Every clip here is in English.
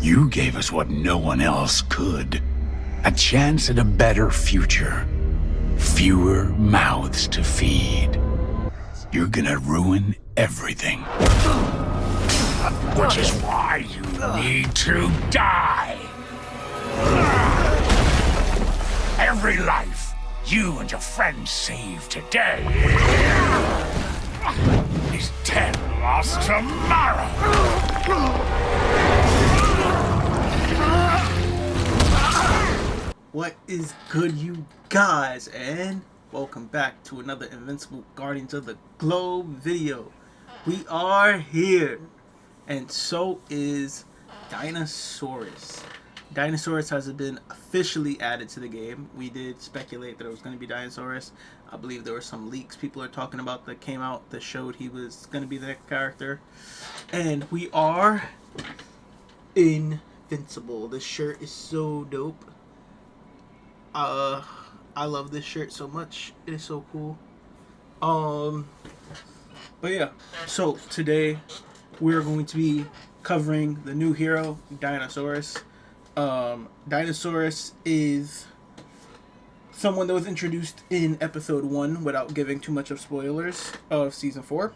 You gave us what no one else could. A chance at a better future. Fewer mouths to feed. You're gonna ruin everything. Which is why you need to die. Every life you and your friends save today is 10 lost tomorrow. What is good, you guys, and welcome back to another Invincible Guardians of the Globe video. We are here, and so is Dionsaurus. Dionsaurus has been officially added to the game. We did speculate that it was going to be Dionsaurus. I believe there were some leaks people are talking about that came out that showed he was going to be the next character. And we are invincible. This shirt is so dope. I love this shirt so much. It is so cool. But yeah, so today we're going to be covering the new hero, Dionsaurus. Dionsaurus is someone that was introduced in episode 1 without giving too much of spoilers of season 4.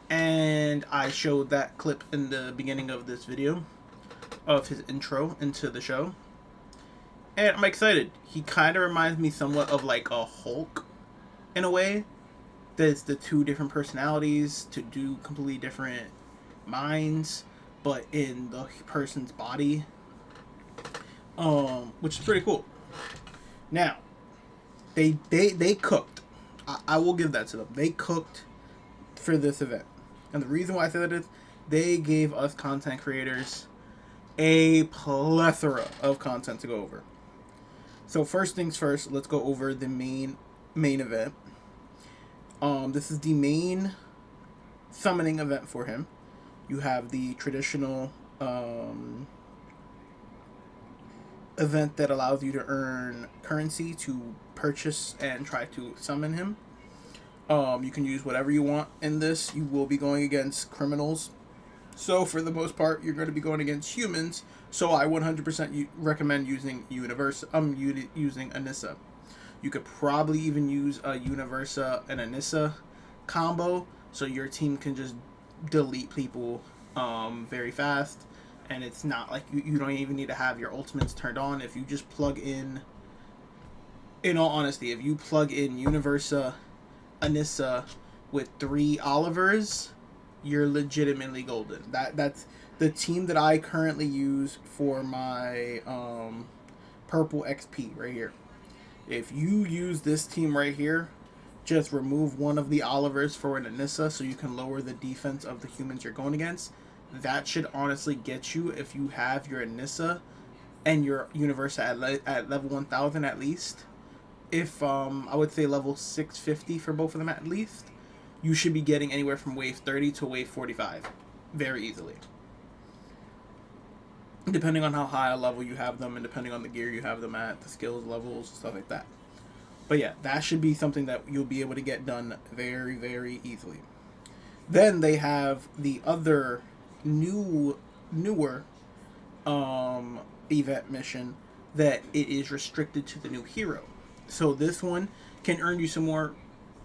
And I showed that clip in the beginning of this video of his intro into the show. And I'm excited. He kind of reminds me somewhat of like a Hulk in a way. There's the two different personalities to do completely different minds, but in the person's body. Which is pretty cool. Now, they cooked. I will give that to them. They cooked for this event. And the reason why I say that is they gave us content creators a plethora of content to go over. So first things first, let's go over the main event. This is the main summoning event for him. You have the traditional event that allows you to earn currency to purchase and try to summon him. You can use whatever you want in this. You will be going against criminals. So for the most part, you're going to be going against humans. So I 100% recommend using using Anissa. You could probably even use a Universa and Anissa combo, so your team can just delete people very fast. And it's not like you don't even need to have your ultimates turned on. If you just plug in all honesty, if you plug in Universa, Anissa with 3 Olivers, you're legitimately golden. That's the team that I currently use for my purple XP right here. If you use this team right here, just remove one of the Olivers for an Anissa so you can lower the defense of the humans you're going against. That should honestly get you, if you have your Anissa and your Universa at level 1000 at least. If I would say level 650 for both of them at least, you should be getting anywhere from wave 30 to wave 45 very easily. Depending on how high a level you have them and depending on the gear you have them at, the skills levels, stuff like that. But yeah, that should be something that you'll be able to get done very, very easily. Then they have the other newer event mission that it is restricted to the new hero. So this one can earn you some more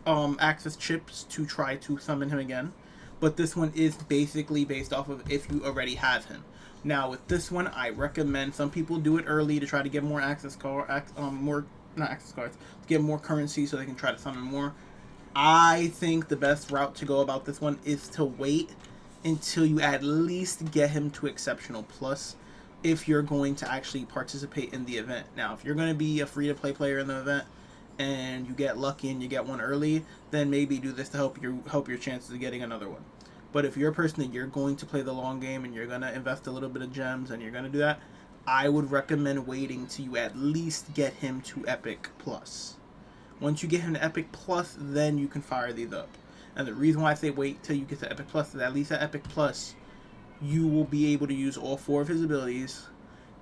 access chips to try to summon him again, but this one is basically based off of if you already have him. Now with this one, I recommend some people do it early to try to get more to get more currency so they can try to summon more. I think the best route to go about this one is to wait until you at least get him to Exceptional Plus if you're going to actually participate in the event. Now, if you're going to be a free-to-play player in the event and you get lucky and you get one early, then maybe do this to help your chances of getting another one. But if you're a person that you're going to play the long game and you're going to invest a little bit of gems and you're going to do that, I would recommend waiting till you at least get him to Epic Plus. Once you get him to Epic Plus, then you can fire these up. And the reason why I say wait till you get to Epic Plus is at least at Epic Plus, you will be able to use all 4 of his abilities,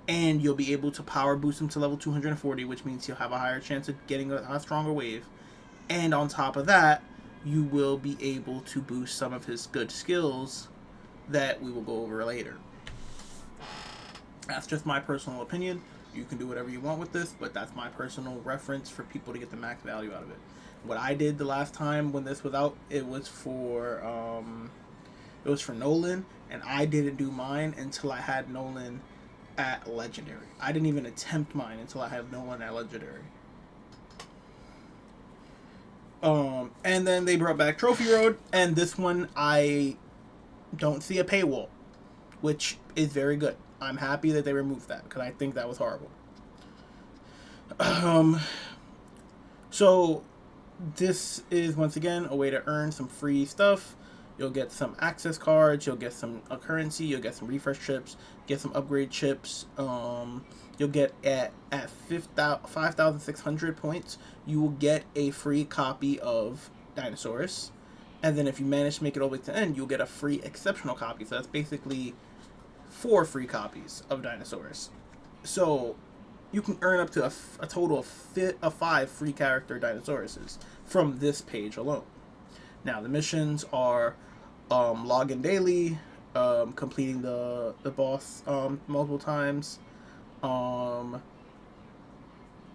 and you'll be able to power boost him to level 240, which means you'll have a higher chance of getting a stronger wave. And on top of that, you will be able to boost some of his good skills that we will go over later. That's just my personal opinion. You can do whatever you want with this, but that's my personal reference for people to get the max value out of it. What I did the last time when this was out, it was for Nolan, and I didn't do mine until I had Nolan at Legendary. I didn't even attempt mine until I had Nolan at Legendary. And then they brought back Trophy Road, and this one I don't see a paywall, which is very good. I'm happy that they removed that because I think that was horrible. So this is once again a way to earn some free stuff. You'll get some access cards, you'll get some currency, you'll get some refresh chips, get some upgrade chips. You'll get at 5,600 points, you will get a free copy of Dionsaurus. And then if you manage to make it all the way to the end, you'll get a free exceptional copy. So that's basically 4 free copies of Dionsaurus. So you can earn up to a total of 5 free character Dinosauruses from this page alone. Now the missions are log in daily, completing the boss multiple times,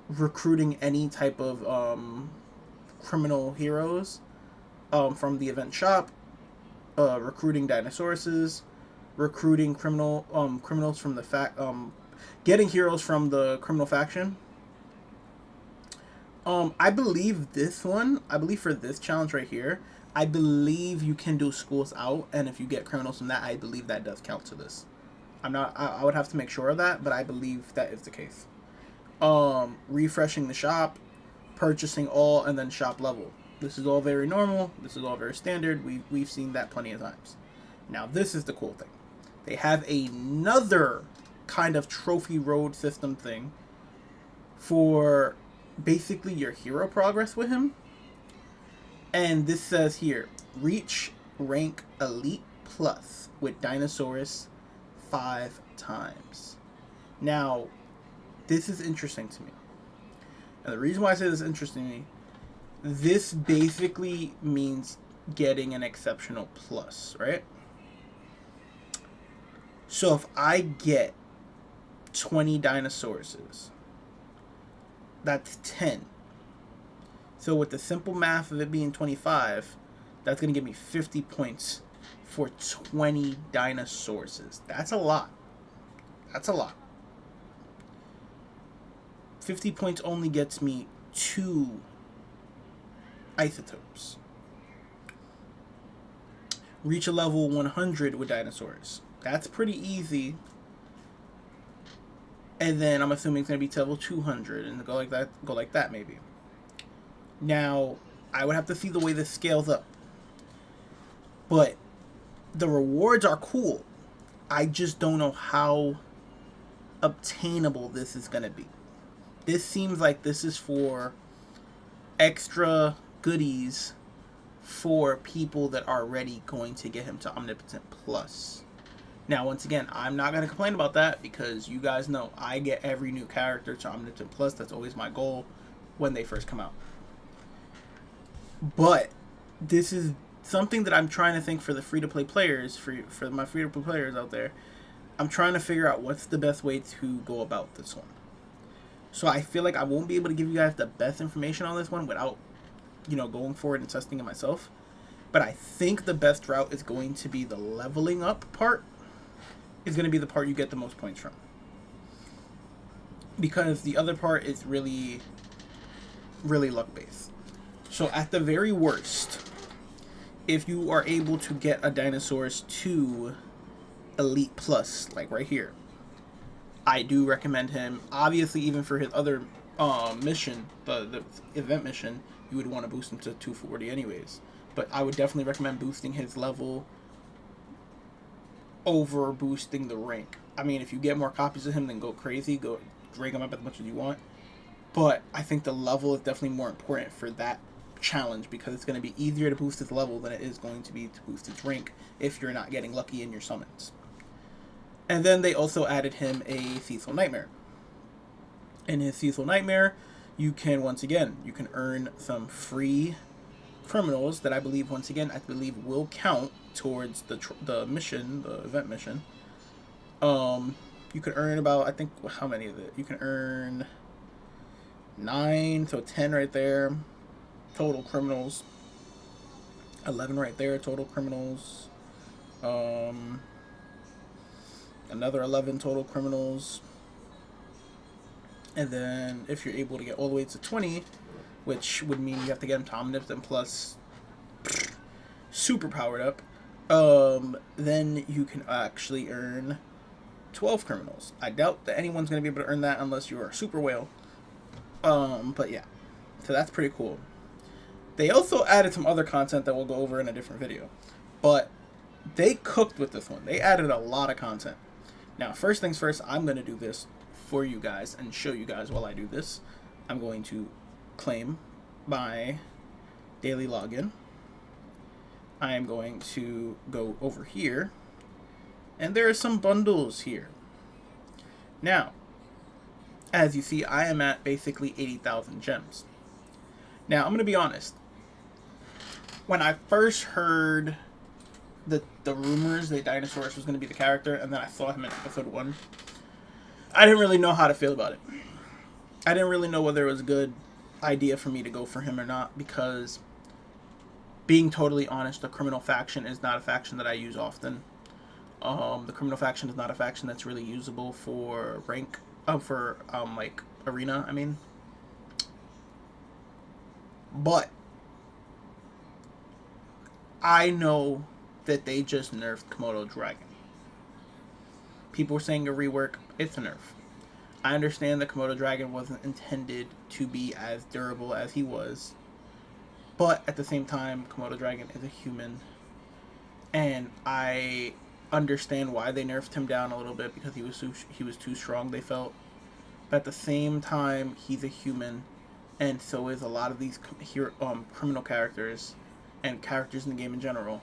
recruiting any type of criminal heroes from the event shop, recruiting Dinosauruses, recruiting criminals from the getting heroes from the criminal faction. I believe for this challenge right here, I believe you can do schools out, and if you get criminals from that, I believe that does count to this. I would have to make sure of that, but I believe that is the case. Refreshing the shop, purchasing all, and then shop level. This is all very normal. This is all very standard. We've seen that plenty of times. Now this is the cool thing. They have another kind of trophy road system thing for basically your hero progress with him. And this says here, reach rank Elite Plus with Dionsaurus 5 times. Now, this is interesting to me. And the reason why I say this is interesting to me, this basically means getting an exceptional plus, right? So if I get 20 Dinosauruses, that's 10. So with the simple math of it being 25, that's going to give me 50 points for 20 Dinosauruses. That's a lot. That's a lot. 50 points only gets me 2 isotopes. Reach a level 100 with Dionsaurus. That's pretty easy. And then I'm assuming it's going to be to level 200 and go like that maybe. Now, I would have to see the way this scales up. But the rewards are cool. I just don't know how obtainable this is going to be. This seems like this is for extra goodies for people that are already going to get him to Omnipotent Plus. Now, once again, I'm not going to complain about that because you guys know I get every new character to Omnipotent Plus. That's always my goal when they first come out. But this is something that I'm trying to think for the free-to-play players, for my free-to-play players out there. I'm trying to figure out what's the best way to go about this one. So I feel like I won't be able to give you guys the best information on this one without, going forward and testing it myself. But I think the best route is going to be the leveling up part. Is going to be the part you get the most points from. Because the other part is really, really luck-based. So at the very worst, if you are able to get a Dionsaurus to Elite Plus, like right here, I do recommend him. Obviously, even for his other mission, the event mission, you would want to boost him to 240 anyways. But I would definitely recommend boosting his level over boosting the rank. I mean, if you get more copies of him, then go crazy. Go drag him up as much as you want. But I think the level is definitely more important for that challenge because it's going to be easier to boost his level than it is going to be to boost his rank if you're not getting lucky in your summons. And then they also added him a Cecil Nightmare. In his Cecil Nightmare, you can earn some free criminals that I believe will count towards the mission, the event mission. You You can earn about, I think, how many of it? You can earn 9, so 10 right there. Total criminals. 11 right there, total criminals. Another 11 total criminals. And then if you're able to get all the way to 20, which would mean you have to get them to omnipotent plus super powered up, then you can actually earn 12 criminals. I doubt that anyone's going to be able to earn that unless you're a super whale. But yeah, so that's pretty cool. They also added some other content that we'll go over in a different video, but they cooked with this one. They added a lot of content. Now, first things first, I'm going to do this for you guys and show you guys while I do this. I'm going to claim my daily login. I am going to go over here, and there are some bundles here. Now, as you see, I am at basically 80,000 gems. Now, I'm going to be honest. When I first heard the rumors that Dionsaurus was going to be the character, and then I saw him in episode 1, I didn't really know how to feel about it. I didn't really know whether it was a good idea for me to go for him or not, because, being totally honest, the criminal faction is not a faction that I use often. The criminal faction is not a faction that's really usable for rank, like, arena, I mean. But I know that they just nerfed Komodo Dragon. People were saying a rework. It's a nerf. I understand that Komodo Dragon wasn't intended to be as durable as he was. But at the same time, Komodo Dragon is a human. And I understand why they nerfed him down a little bit, because he was too strong, they felt. But at the same time, he's a human. And so is a lot of these criminal characters and characters in the game in general.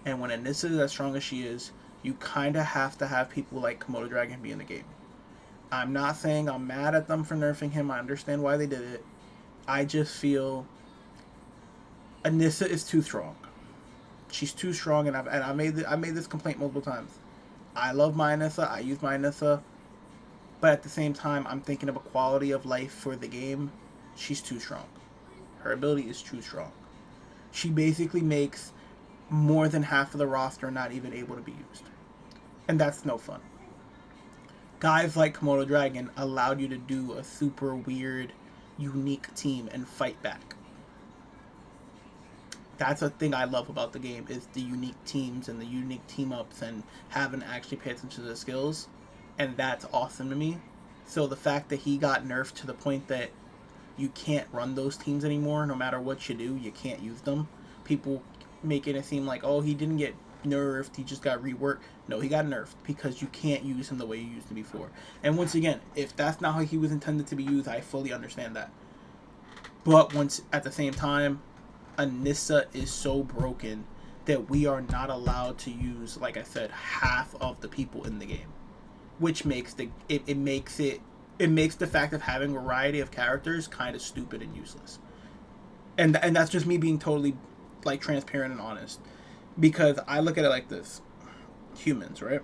And when Anissa is as strong as she is, you kind of have to have people like Komodo Dragon be in the game. I'm not saying I'm mad at them for nerfing him. I understand why they did it. I just feel Anissa is too strong. She's too strong, and I made this complaint multiple times. I love my Anissa. I use my Anissa. But at the same time, I'm thinking of a quality of life for the game. She's too strong. Her ability is too strong. She basically makes more than half of the roster not even able to be used. And that's no fun. Guys like Komodo Dragon allowed you to do a super weird, unique team and fight back. That's a thing I love about the game, is the unique teams and the unique team-ups and having to actually pay attention to the skills. And that's awesome to me. So the fact that he got nerfed to the point that you can't run those teams anymore, no matter what you do, you can't use them. People making it seem like, oh, he didn't get nerfed, he just got reworked. No, he got nerfed because you can't use him the way you used him before. And once again, if that's not how he was intended to be used, I fully understand that. But once at the same time, Anissa is so broken that we are not allowed to use, like I said, half of the people in the game, which makes it makes the fact of having a variety of characters kind of stupid and useless. And that's just me being totally, like, transparent and honest. Because I look at it like this. Humans, right?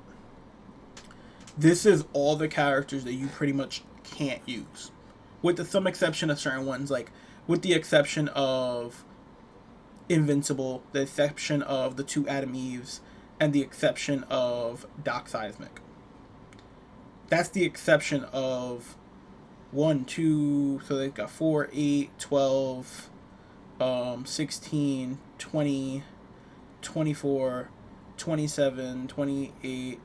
This is all the characters that you pretty much can't use. With some exception of certain ones, like, with the exception of Invincible, the exception of the 2 Adam Eves, and the exception of Doc Seismic. That's the exception of 1, 2, so they've got 4, 8, 12, 16, 20, 24, 27, 28.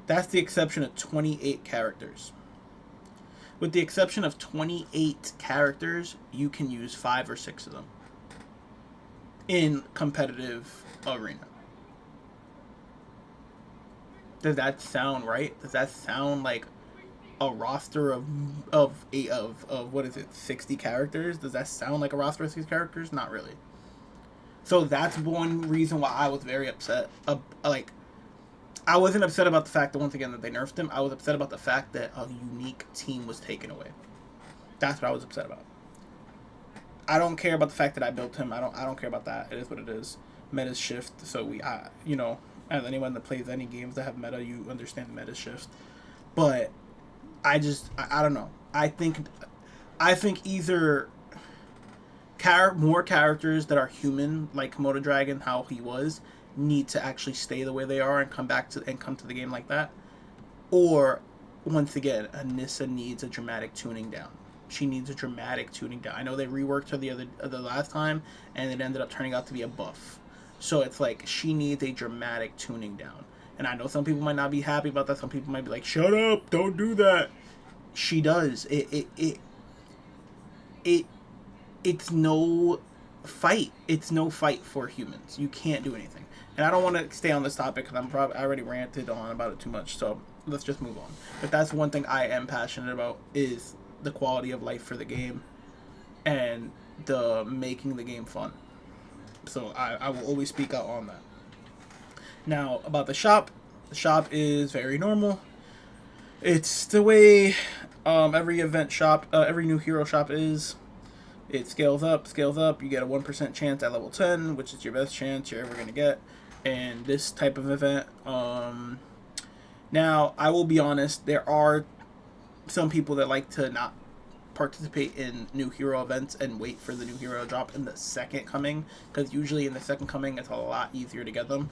That's the exception of 28 characters. With the exception of 28 characters, you can use 5 or 6 of them in competitive arena. Does that sound right? Does that sound like a roster of what is it, 60 characters? Does that sound like a roster of 60 characters? Not really. So that's one reason why I was very upset. I wasn't upset about the fact that, once again, that they nerfed him. I was upset about the fact that a unique team was taken away. That's what I was upset about. I don't care about the fact that I built him. I don't care about that. It is what it is. Metas shift. So as anyone that plays any games that have meta, you understand the meta shift. But I don't know. I think either more characters that are human, like Komodo Dragon, how he was, need to actually stay the way they are and come to the game like that, or once again, Anissa needs a dramatic tuning down. She needs a dramatic tuning down. I know they reworked her the last time, and it ended up turning out to be a buff. So it's like she needs a dramatic tuning down. And I know some people might not be happy about that. Some people might be like, "Shut up! Don't do that." She does. It's no fight. It's no fight for humans. You can't do anything. And I don't want to stay on this topic because I already ranted on about it too much. So let's just move on. But that's one thing I am passionate about is the quality of life for the game and the making the game fun. So I will always speak out on that. Now about the shop is very normal. It's the way every event shop, every new hero shop is. It scales up. You get a 1% chance at level 10, which is your best chance you're ever going to get in this type of event. Now, I will be honest, there are some people that like to not participate in new hero events and wait for the new hero drop in the second coming, because usually in the second coming it's a lot easier to get them.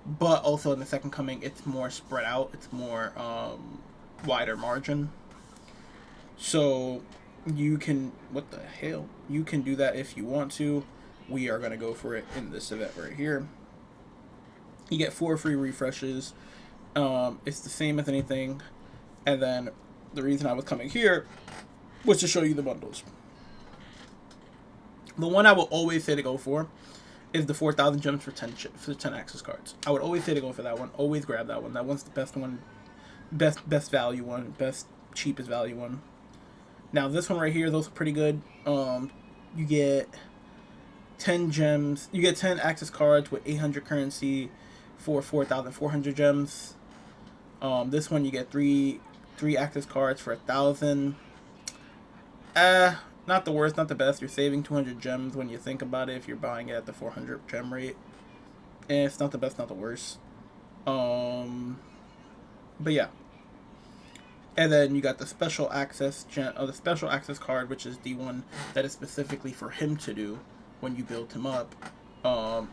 But also in the second coming, it's more spread out. It's more wider margin. So you can, what the hell? You can do that if you want to. We are going to go for it in this event right here. You get 4 free refreshes. It's the same as anything. And then the reason I was coming here was to show you the bundles. The one I will always say to go for is the 4,000 gems for 10 access cards. I would always say to go for that one. Always grab that one. That one's the best one. Best value one. Best cheapest value one. Now this one right here, those are pretty good. You get 10 gems. You get 10 access cards with 800 currency for 4,400 gems. This one you get three access cards for 1,000. Not the worst, not the best. You're saving 200 gems when you think about it if you're buying it at the 400 gem rate. And it's not the best, not the worst. But yeah. And then you got the special access card, which is the one that is specifically for him to do when you build him up.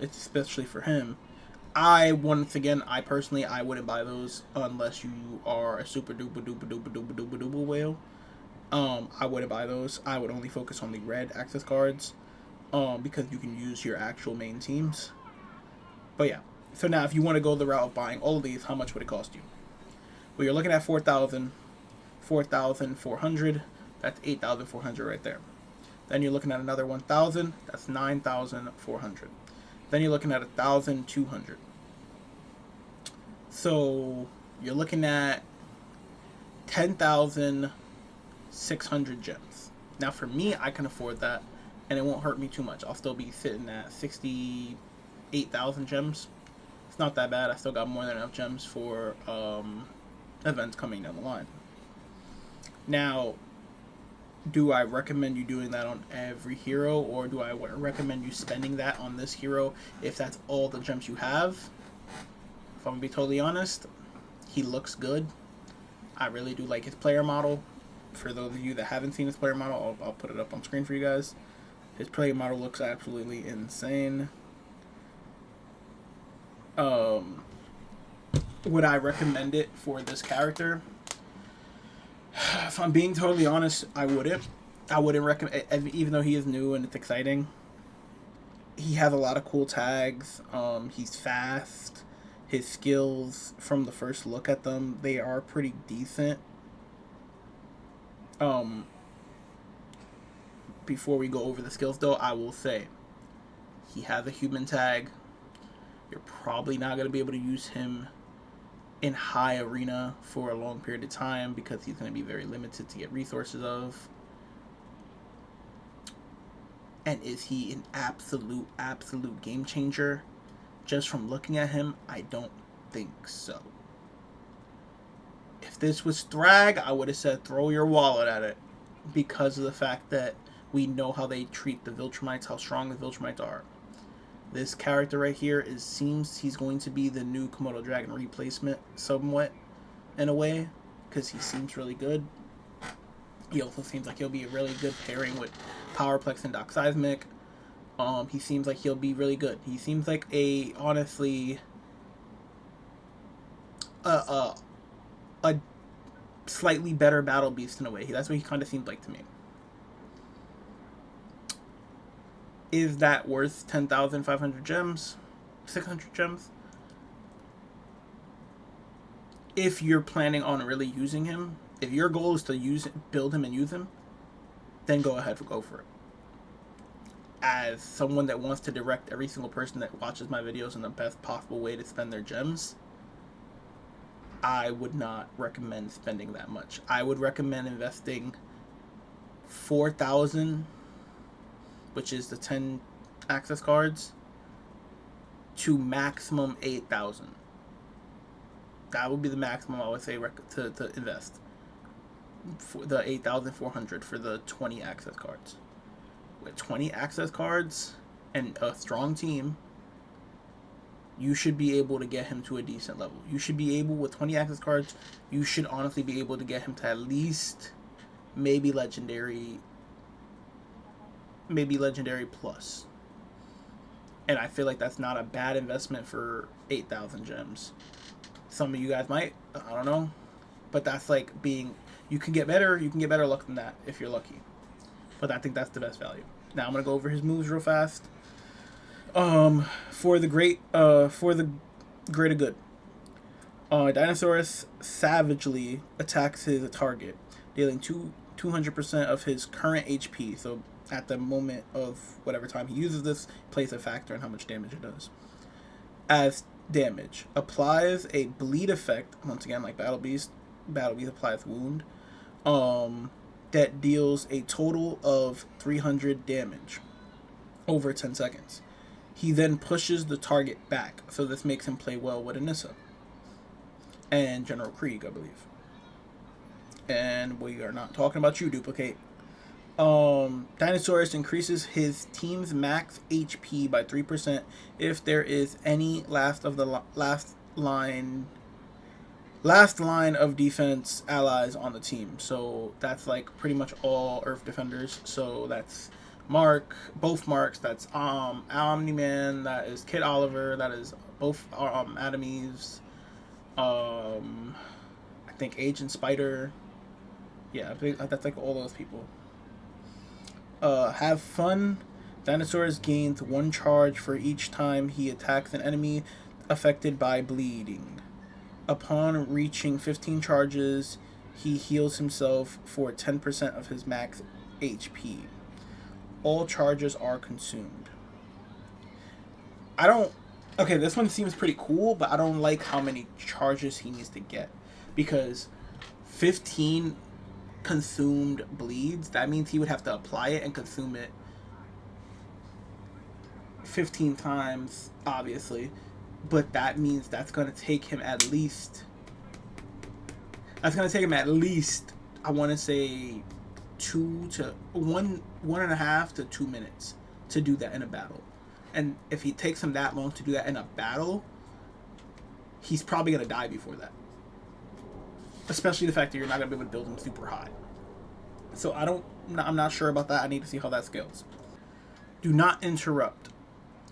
It's especially for him. I personally wouldn't buy those unless you are a super duper whale. I wouldn't buy those. I would only focus on the red access cards, because you can use your actual main teams. But yeah. So now if you want to go the route of buying all of these, how much would it cost you? Well, you're looking at 4,400. That's 8,400 right there. Then you're looking at another 1,000. That's 9,400. Then you're looking at 1,200. So you're looking at 10,600 gems. Now for me, I can afford that, and it won't hurt me too much. I'll still be sitting at 68,000 gems. It's not that bad. I still got more than enough gems for events coming down the line. Now, do I recommend you doing that on every hero, or do I recommend you spending that on this hero if that's all the gems you have? If I'm going to be totally honest, he looks good. I really do like his player model. For those of you that haven't seen his player model, I'll put it up on screen for you guys. His player model looks absolutely insane. Would I recommend it for this character? If I'm being totally honest, I wouldn't. I wouldn't recommend, even though he is new and it's exciting. He has a lot of cool tags. He's fast. His skills, from the first look at them, they are pretty decent. Before we go over the skills, though, I will say he has a human tag. You're probably not going to be able to use him in high arena for a long period of time because he's going to be very limited to get resources of. And is he an absolute game changer? Just from looking at him, I don't think so. If this was Thrag, I would have said throw your wallet at it, because of the fact that we know how they treat the Viltrumites, how strong the Viltrumites are. This character right here seems he's going to be the new Komodo Dragon replacement, somewhat, in a way. because he seems really good. He also seems like he'll be a really good pairing with Powerplex and Doc Seismic. He seems like he'll be really good. He seems like honestly, a slightly better Battle Beast in a way. That's what he kind of seemed like to me. Is that worth 10,500 gems? 600 gems? If you're planning on really using him, if your goal is to build him and use him, then go ahead and go for it. As someone that wants to direct every single person that watches my videos in the best possible way to spend their gems, I would not recommend spending that much. I would recommend investing 4,000, which is the 10 access cards, to maximum 8,000. That would be the maximum I would say to invest. For the 8,400 for the 20 access cards. With 20 access cards and a strong team, you should be able to get him to a decent level. You should be able, with 20 access cards, you should honestly be able to get him to at least maybe legendary plus. And I feel like that's not a bad investment for 8,000 gems. Some of you guys might, I don't know, but that's like being, you can get better luck than that if you're lucky. But I think that's the best value. Now I'm gonna go over his moves real fast. For the greater good. Dionsaurus savagely attacks his target, dealing 200% of his current HP. So at the moment of whatever time he uses this, plays a factor in how much damage it does. As damage, applies a bleed effect, once again like Battle Beast applies wound, that deals a total of 300 damage over 10 seconds. He then pushes the target back, so this makes him play well with Anissa and General Krieg, I believe. And we are not talking about you, Duplicate. Dionsaurus increases his team's max HP by 3% if there is any last line of defense allies on the team. So that's like pretty much all Earth defenders. So that's both Marks, that's Omni-Man, that is Kid Oliver, that is both Adam Eves, I think Agent Spider. Yeah, that's like all those people. Have fun. Dionsaurus gains 1 charge for each time he attacks an enemy affected by bleeding. Upon reaching 15 charges, he heals himself for 10% of his max HP. All charges are consumed. Okay, this one seems pretty cool, but I don't like how many charges he needs to get. Because 15 consumed bleeds, that means he would have to apply it and consume it 15 times, obviously. But that means that's going to take him at least, I want to say 1.5 to 2 minutes to do that in a battle. And if he takes him that long to do that in a battle, he's probably going to die before that. Especially the fact that you're not going to be able to build him super high. So I'm not sure about that. I need to see how that scales. Do not interrupt.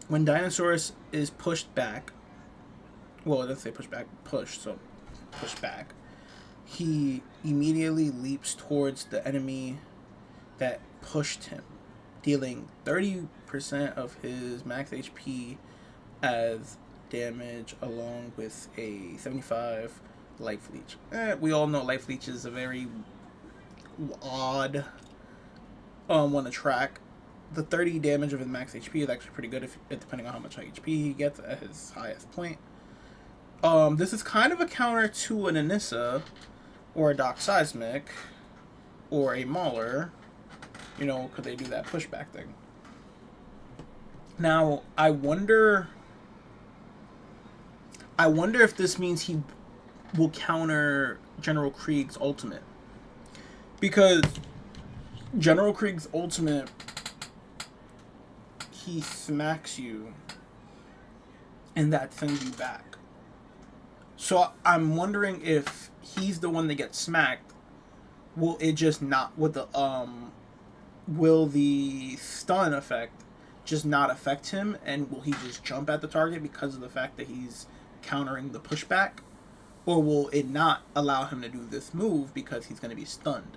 When Dionsaurus is pushed back, well, let's say push back, so push back, he immediately leaps towards the enemy that pushed him, dealing 30% of his max HP as damage, along with a 75 life leech. We all know life leech is a very odd one to track. The 30 damage of his max HP is actually pretty good, depending on how much HP he gets at his highest point. This is kind of a counter to an Anissa, or a Doc Seismic, or a Mauler, because they do that pushback thing. Now, I wonder if this means he will counter General Krieg's ultimate. Because General Krieg's ultimate, he smacks you, and that sends you back. So I'm wondering if he's the one that gets smacked, will it just not with the will the stun effect just not affect him, and will he just jump at the target because of the fact that he's countering the pushback, or will it not allow him to do this move because he's going to be stunned?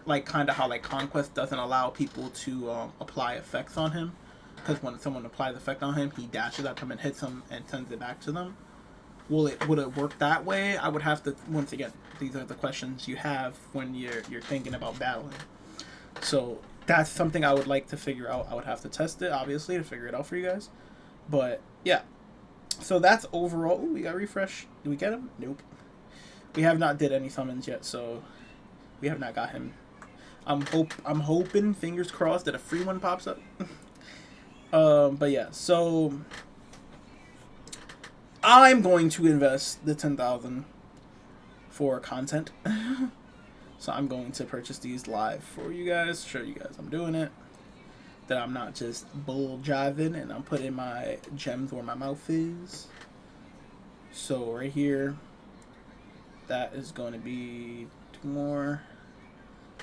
Like kind of how like Conquest doesn't allow people to apply effects on him, because when someone applies effect on him, he dashes at them and hits them and sends it back to them. Would it work that way? I would have to, once again, these are the questions you have when you're thinking about battling. So that's something I would like to figure out. I would have to test it, obviously, to figure it out for you guys. But yeah, so that's overall. Ooh, we got refresh. Did we get him? Nope. We have not did any summons yet, so we have not got him. I'm hoping, fingers crossed, that a free one pops up. But yeah, so I'm going to invest the 10,000 for content. So I'm going to purchase these live for you guys, show you guys I'm doing it, that I'm not just bull jiving, and I'm putting my gems where my mouth is. So right here, that is going to be 2 more.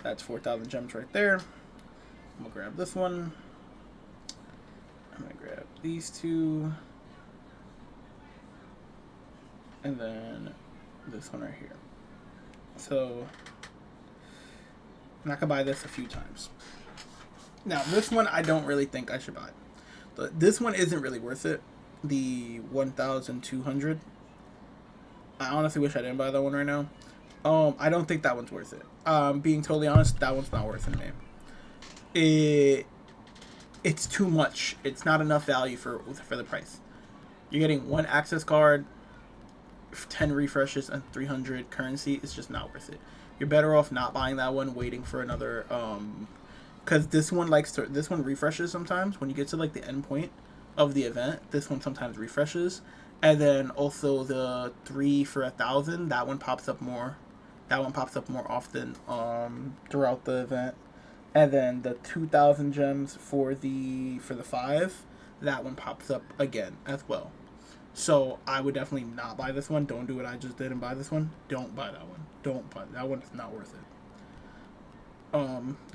That's 4,000 gems right there. I'm going to grab this one. I'm going to grab these 2. And then this one right here. So I'm not going to buy this a few times. Now, this one I don't really think I should buy. But this one isn't really worth it. The 1,200. I honestly wish I didn't buy that one right now. I don't think that one's worth it. Being totally honest, that one's not worth it, man. It's too much. It's not enough value for the price. You're getting 1 access card, 10 refreshes, and 300 currency. It's just not worth it. You're better off not buying that one, waiting for another. Because this one refreshes sometimes when you get to like the end point of the event. This one sometimes refreshes, and then also the 3 for 1,000. That one pops up more. That one pops up more often throughout the event. And then the 2,000 gems for the 5, that one pops up again as well. So I would definitely not buy this one. Don't do what I just did and buy this one. Don't buy that one. Don't buy that one. It's not worth it.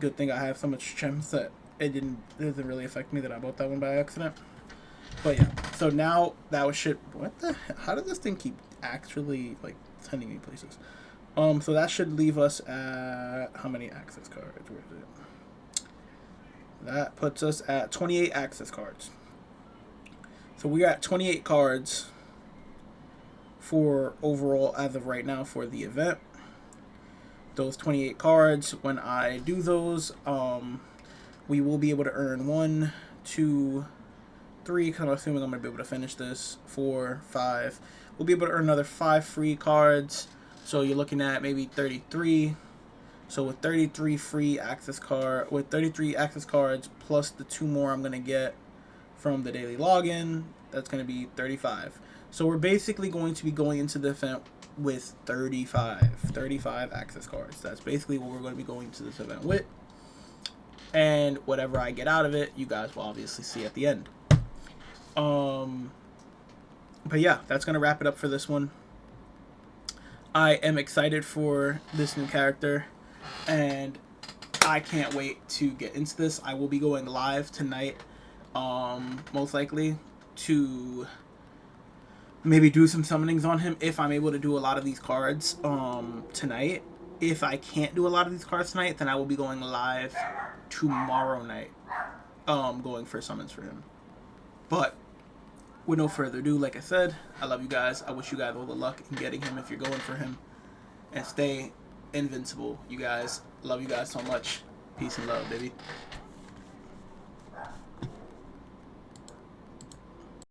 Good thing I have so much gems that it doesn't really affect me that I bought that one by accident. But yeah. So now that was shit. What the? How did this thing keep actually like sending me places? So that should leave us at how many access cards? Where is it? That puts us at 28 access cards. So we got 28 cards for overall as of right now for the event. Those 28 cards, when I do those, we will be able to earn 1, 2, 3, because I'm assuming I'm going to be able to finish this, 4, 5. We'll be able to earn another 5 free cards. So you're looking at maybe 33. So with 33 free access with 33 access cards plus the 2 more I'm gonna get from the daily login, that's gonna be 35. So we're basically going to be going into the event with 35 access cards. That's basically what we're going to be going to this event with. And whatever I get out of it, you guys will obviously see at the end. But yeah, that's gonna wrap it up for this one. I am excited for this new character, and I can't wait to get into this. I will be going live tonight, most likely, to maybe do some summonings on him if I'm able to do a lot of these cards tonight. If I can't do a lot of these cards tonight, then I will be going live tomorrow night, going for summons for him. But with no further ado, like I said, I love you guys. I wish you guys all the luck in getting him if you're going for him. And stay invincible, you guys. Love you guys so much. Peace and love, baby.